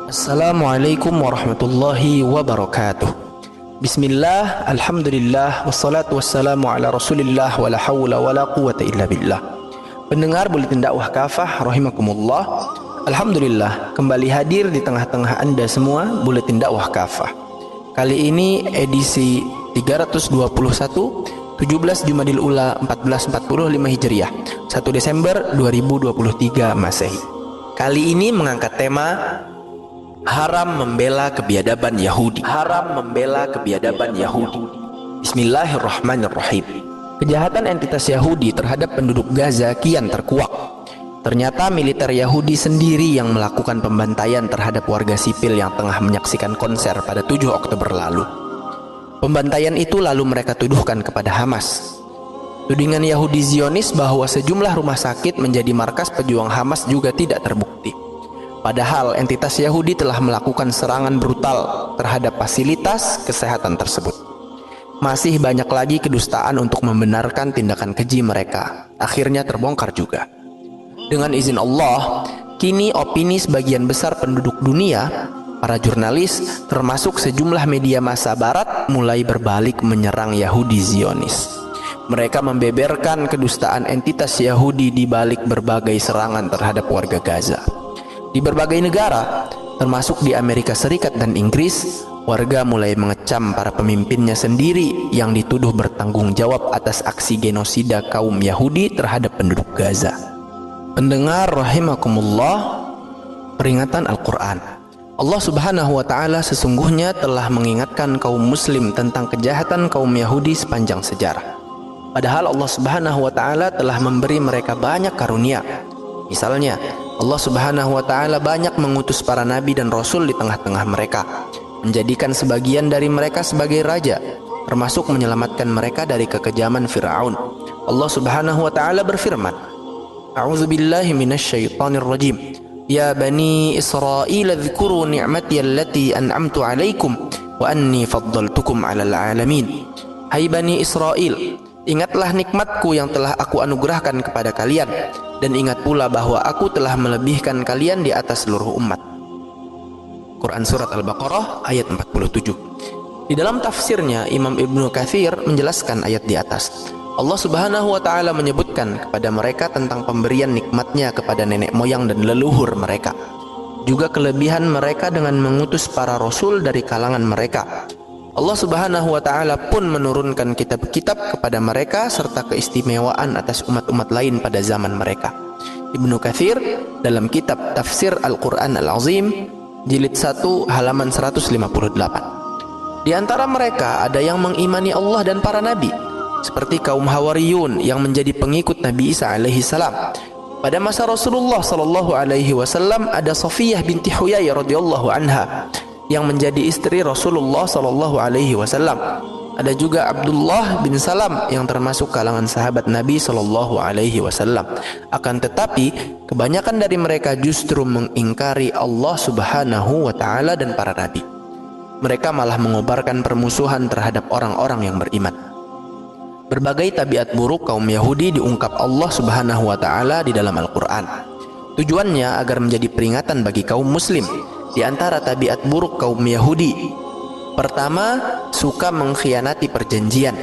Assalamualaikum warahmatullahi wabarakatuh. Bismillah, alhamdulillah, wassalatu wassalamu ala rasulillah, wa la hawla wa la quwata illa billah. Pendengar Buletin Dakwah Kafah rahimakumullah, alhamdulillah kembali hadir di tengah-tengah Anda semua Buletin Dakwah Kafah. Kali ini edisi 321, 17 Jumadil Ula 1445 Hijriah, 1 Desember 2023 Masehi. Kali ini mengangkat tema haram membela kebiadaban Yahudi. Haram membela kebiadaban Yahudi. Bismillahirrahmanirrahim. Kejahatan entitas Yahudi terhadap penduduk Gaza kian terkuak. Ternyata militer Yahudi sendiri yang melakukan pembantaian terhadap warga sipil yang tengah menyaksikan konser pada 7 Oktober lalu. Pembantaian itu lalu mereka tuduhkan kepada Hamas. Tudingan Yahudi Zionis bahwa sejumlah rumah sakit menjadi markas pejuang Hamas juga tidak terbukti. Padahal entitas Yahudi telah melakukan serangan brutal terhadap fasilitas kesehatan tersebut. Masih banyak lagi kedustaan untuk membenarkan tindakan keji mereka. Akhirnya terbongkar juga. Dengan izin Allah, kini opini sebagian besar penduduk dunia, para jurnalis, termasuk sejumlah media massa barat mulai berbalik menyerang Yahudi Zionis. Mereka membeberkan kedustaan entitas Yahudi di balik berbagai serangan terhadap warga Gaza. Di berbagai negara, termasuk di Amerika Serikat dan Inggris, warga mulai mengecam para pemimpinnya sendiri yang dituduh bertanggung jawab atas aksi genosida kaum Yahudi terhadap penduduk Gaza. Pendengar rahimakumullah, peringatan Al-Quran. Allah Subhanahu wa Ta'ala sesungguhnya telah mengingatkan kaum Muslim tentang kejahatan kaum Yahudi sepanjang sejarah. Padahal Allah Subhanahu wa Ta'ala telah memberi mereka banyak karunia. Misalnya, Allah Subhanahu wa Ta'ala banyak mengutus para nabi dan rasul di tengah-tengah mereka, menjadikan sebagian dari mereka sebagai raja, termasuk menyelamatkan mereka dari kekejaman Fir'aun. Allah Subhanahu wa Ta'ala berfirman, A'udzubillahi minasyaitonir rajim. Ya bani Israil dzkuru ni'mati allati an'amtu 'alaikum wa anni faddaltukum 'alal 'alamin. Hai bani Israel, ingatlah nikmatku yang telah aku anugerahkan kepada kalian, dan ingat pula bahwa aku telah melebihkan kalian di atas seluruh umat. Quran Surat Al-Baqarah ayat 47. Di dalam tafsirnya, Imam Ibnu Katsir menjelaskan ayat di atas. Allah Subhanahu wa Ta'ala menyebutkan kepada mereka tentang pemberian nikmatnya kepada nenek moyang dan leluhur mereka, juga kelebihan mereka dengan mengutus para rasul dari kalangan mereka. Allah Subhanahu wa Ta'ala pun menurunkan kitab-kitab kepada mereka serta keistimewaan atas umat-umat lain pada zaman mereka. Ibnu Katsir dalam kitab Tafsir Al-Quran Al-Azim jilid 1 halaman 158. Di antara mereka ada yang mengimani Allah dan para nabi, seperti kaum Hawariyun yang menjadi pengikut Nabi Isa alaihi salam. Pada masa Rasulullah sallallahu alaihi wasallam ada Safiyah binti Huyai radhiyallahu anha yang menjadi istri Rasulullah sallallahu alaihi wasallam. Ada juga Abdullah bin Salam yang termasuk kalangan sahabat Nabi sallallahu alaihi wasallam. Akan tetapi, kebanyakan dari mereka justru mengingkari Allah Subhanahu wa Ta'ala dan para nabi. Mereka malah mengobarkan permusuhan terhadap orang-orang yang beriman. Berbagai tabiat buruk kaum Yahudi diungkap Allah Subhanahu wa Ta'ala di dalam Al-Quran. Tujuannya agar menjadi peringatan bagi kaum muslim. Di antara tabiat buruk kaum Yahudi, pertama, suka mengkhianati perjanjian.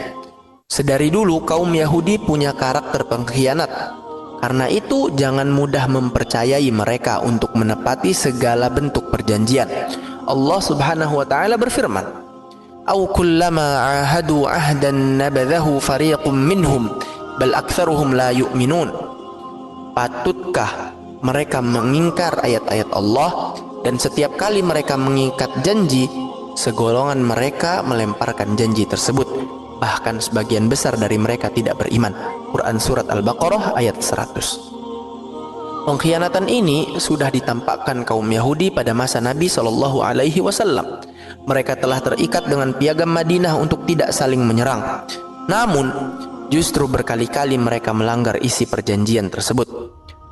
Sedari dulu kaum Yahudi punya karakter pengkhianat. Karena itu jangan mudah mempercayai mereka untuk menepati segala bentuk perjanjian. Allah Subhanahu wa Ta'ala berfirman, "Au kullama 'ahadu 'ahdan nabadhahu fariqum minhum bal aktsaruhum la yu'minun." Patutkah mereka mengingkar ayat-ayat Allah, dan setiap kali mereka mengikat janji, segolongan mereka melemparkan janji tersebut. Bahkan sebagian besar dari mereka tidak beriman. Quran Surat Al-Baqarah ayat 100. Pengkhianatan ini sudah ditampakkan kaum Yahudi pada masa Nabi Shallallahu Alaihi Wasallam. Mereka telah terikat dengan piagam Madinah untuk tidak saling menyerang. Namun, justru berkali-kali mereka melanggar isi perjanjian tersebut,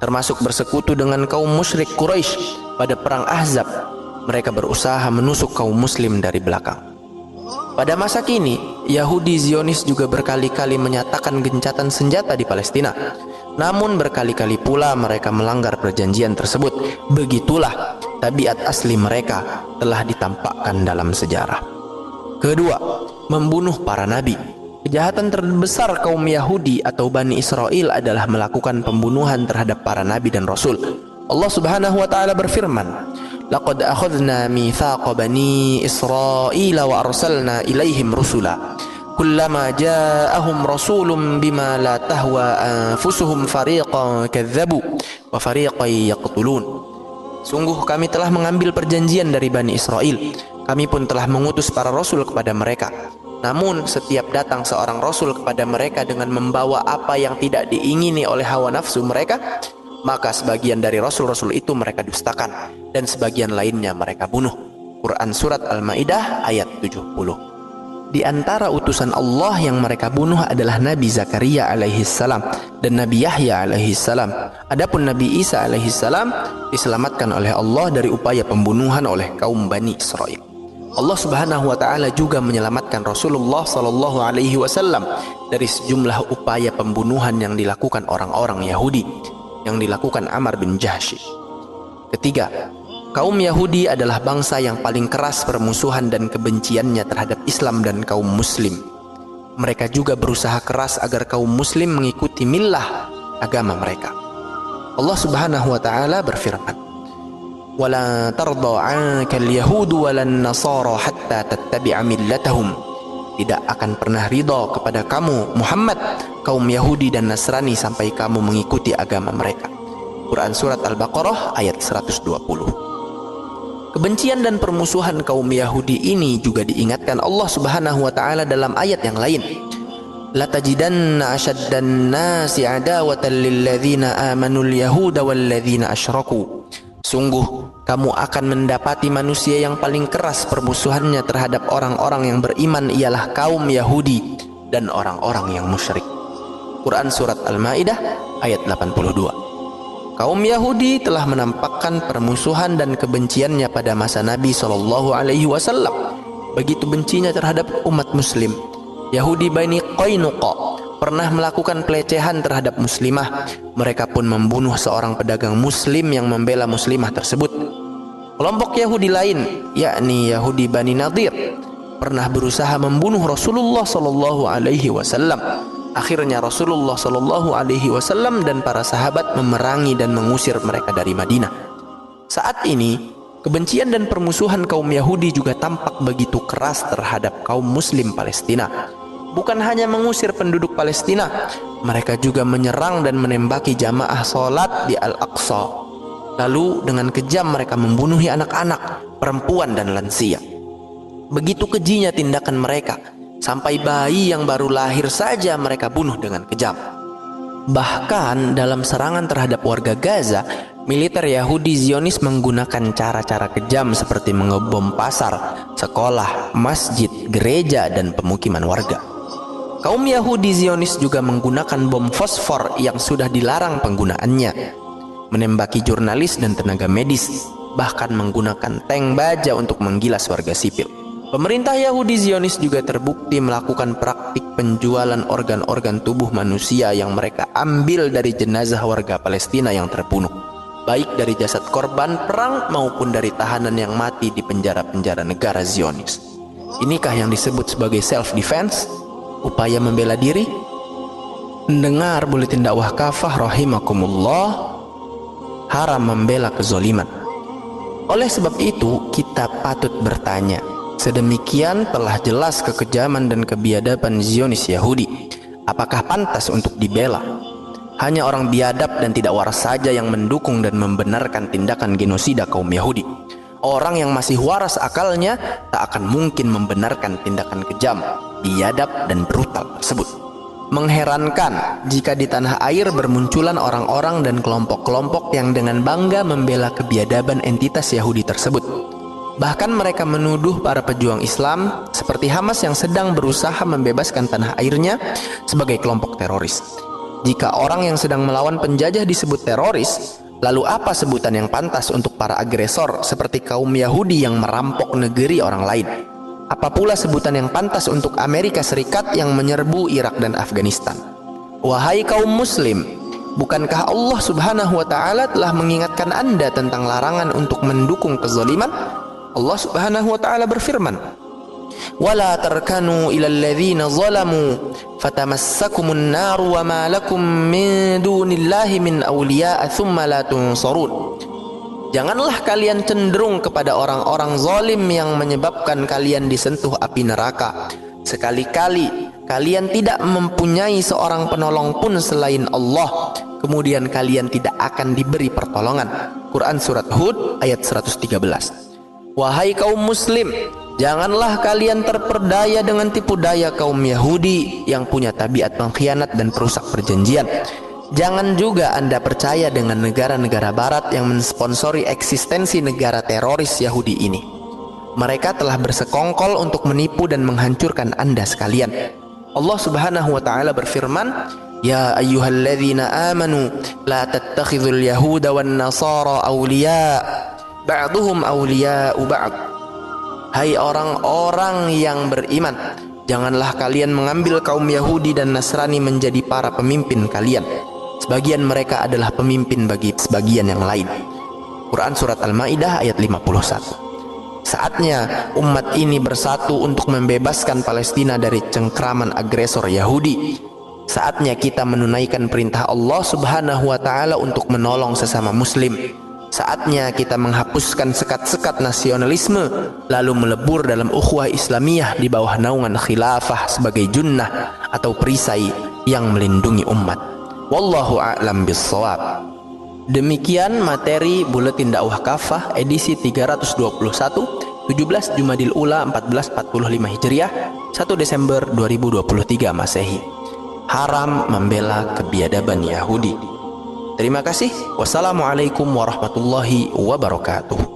termasuk bersekutu dengan kaum musyrik Quraisy pada perang Ahzab. Mereka berusaha menusuk kaum muslim dari belakang. Pada masa kini, Yahudi Zionis juga berkali-kali menyatakan gencatan senjata di Palestina. Namun berkali-kali pula mereka melanggar perjanjian tersebut. Begitulah tabiat asli mereka telah ditampakkan dalam sejarah. Kedua, membunuh para nabi. Kejahatan terbesar kaum Yahudi atau Bani Israel adalah melakukan pembunuhan terhadap para nabi dan rasul. Allah Subhanahu wa taala berfirman, "Laqad akhadna mitsaqa bani Israila wa arsalna ilaihim rusula. Kullama ja'ahum rasulun bima la tahwa anfusuhum fariqan kadzabu wa fariqan yaqtulun." Sungguh kami telah mengambil perjanjian dari Bani Israel. Kami pun telah mengutus para rasul kepada mereka. Namun setiap datang seorang rasul kepada mereka dengan membawa apa yang tidak diingini oleh hawa nafsu mereka, maka sebagian dari rasul-rasul itu mereka dustakan dan sebagian lainnya mereka bunuh. Quran Surat Al-Ma'idah ayat 70. Di antara utusan Allah yang mereka bunuh adalah Nabi Zakaria alaihissalam dan Nabi Yahya alaihissalam. Adapun Nabi Isa alaihissalam diselamatkan oleh Allah dari upaya pembunuhan oleh kaum Bani Israel. Allah Subhanahu wa taala juga menyelamatkan Rasulullah sallallahu alaihi wasallam dari sejumlah upaya pembunuhan yang dilakukan orang-orang Yahudi yang dilakukan Amr bin Jahsy. Ketiga, kaum Yahudi adalah bangsa yang paling keras permusuhan dan kebenciannya terhadap Islam dan kaum muslim. Mereka juga berusaha keras agar kaum muslim mengikuti millah agama mereka. Allah Subhanahu wa taala berfirman, "Wala tarda 'ankal yahudu walan nasara hatta tattabi'a millatahum." Tidak akan pernah ridha kepada kamu Muhammad kaum Yahudi dan Nasrani sampai kamu mengikuti agama mereka. Quran Surat Al-Baqarah ayat 120. Kebencian dan permusuhan kaum Yahudi ini juga diingatkan Allah Subhanahu wa taala dalam ayat yang lain. "La tajidanna ashaddan nasi 'adawatan lil ladzina amanul yahuda wal ladzina asyraku." Sungguh, kamu akan mendapati manusia yang paling keras permusuhannya terhadap orang-orang yang beriman ialah kaum Yahudi dan orang-orang yang musyrik. Quran Surat Al-Ma'idah ayat 82. Kaum Yahudi telah menampakkan permusuhan dan kebenciannya pada masa Nabi SAW. Begitu bencinya terhadap umat muslim. Yahudi Bani Qainuqa pernah melakukan pelecehan terhadap muslimah. Mereka pun membunuh seorang pedagang muslim yang membela muslimah tersebut. Kelompok Yahudi lain, yakni Yahudi Bani Nadir, pernah berusaha membunuh Rasulullah sallallahu alaihi wasallam. Akhirnya Rasulullah sallallahu alaihi wasallam dan para sahabat memerangi dan mengusir mereka dari Madinah. Saat ini, kebencian dan permusuhan kaum Yahudi juga tampak begitu keras terhadap kaum muslim Palestina. Bukan hanya mengusir penduduk Palestina, mereka juga menyerang dan menembaki jamaah sholat di Al-Aqsa. Lalu dengan kejam mereka membunuhi anak-anak, perempuan dan lansia. Begitu kejinya tindakan mereka, sampai bayi yang baru lahir saja mereka bunuh dengan kejam. Bahkan dalam serangan terhadap warga Gaza, militer Yahudi Zionis menggunakan cara-cara kejam seperti mengebom pasar, sekolah, masjid, gereja, dan pemukiman warga. Kaum Yahudi Zionis juga menggunakan bom fosfor yang sudah dilarang penggunaannya, menembaki jurnalis dan tenaga medis, bahkan menggunakan tank baja untuk menggilas warga sipil. Pemerintah Yahudi Zionis juga terbukti melakukan praktik penjualan organ-organ tubuh manusia yang mereka ambil dari jenazah warga Palestina yang terbunuh, baik dari jasad korban perang maupun dari tahanan yang mati di penjara-penjara negara Zionis. Inikah yang disebut sebagai self-defense? Upaya membela diri? Mendengar buletin dakwah kafah rahimakumullah, haram membela kezoliman. Oleh sebab itu, kita patut bertanya, sedemikian telah jelas kekejaman dan kebiadaban Zionis Yahudi, apakah pantas untuk dibela? Hanya orang biadab dan tidak waras saja yang mendukung dan membenarkan tindakan genosida kaum Yahudi. Orang yang masih waras akalnya tak akan mungkin membenarkan tindakan kejam, biadab, dan brutal tersebut. Mengherankan jika di tanah air bermunculan orang-orang dan kelompok-kelompok yang dengan bangga membela kebiadaban entitas Yahudi tersebut. Bahkan mereka menuduh para pejuang Islam seperti Hamas yang sedang berusaha membebaskan tanah airnya sebagai kelompok teroris. Jika orang yang sedang melawan penjajah disebut teroris, lalu apa sebutan yang pantas untuk para agresor seperti kaum Yahudi yang merampok negeri orang lain? Apa pula sebutan yang pantas untuk Amerika Serikat yang menyerbu Irak dan Afghanistan? Wahai kaum muslim, Bukankah Allah Subhanahu wa Ta'ala telah mengingatkan Anda tentang larangan untuk mendukung kezaliman? Allah Subhanahu wa Ta'ala berfirman, "Wala tarkanu ilal ladzina zalamu fatamassakumun naru wa ma lakum min dunillahi min awliya'a thumma la tunsarun." Janganlah kalian cenderung kepada orang-orang zalim yang menyebabkan kalian disentuh api neraka. Sekali-kali kalian tidak mempunyai seorang penolong pun selain Allah, kemudian kalian tidak akan diberi pertolongan. Quran Surat Hud ayat 113. Wahai kaum muslim, janganlah kalian terperdaya dengan tipu daya kaum Yahudi yang punya tabiat pengkhianat dan perusak perjanjian. Jangan juga Anda percaya dengan negara-negara barat yang mensponsori eksistensi negara teroris Yahudi ini. Mereka telah bersekongkol untuk menipu dan menghancurkan Anda sekalian. Allah Subhanahu wa Ta'ala berfirman, "Ya ayyuhalladzina amanu la tattakhidhul yahuda wan nasara awliya ba'duhum awliya'u ba'd." Hai orang-orang yang beriman, janganlah kalian mengambil kaum Yahudi dan Nasrani menjadi para pemimpin kalian. Sebagian mereka adalah pemimpin bagi sebagian yang lain. Quran Surat Al-Ma'idah ayat 51. Saatnya umat ini bersatu untuk membebaskan Palestina dari cengkraman agresor Yahudi. Saatnya kita menunaikan perintah Allah Subhanahu wa Ta'ala untuk menolong sesama muslim. Saatnya kita menghapuskan sekat-sekat nasionalisme, lalu melebur dalam ukhuwah Islamiyah di bawah naungan khilafah sebagai junnah atau perisai yang melindungi umat. Wallahu a'lam bissawab. Demikian materi Buletin Dakwah Kafah edisi 321, 17 Jumadil Ula 1445 Hijriah, 1 Desember 2023 Masehi. Haram membela kebiadaban Yahudi. Terima kasih. Wassalamualaikum warahmatullahi wabarakatuh.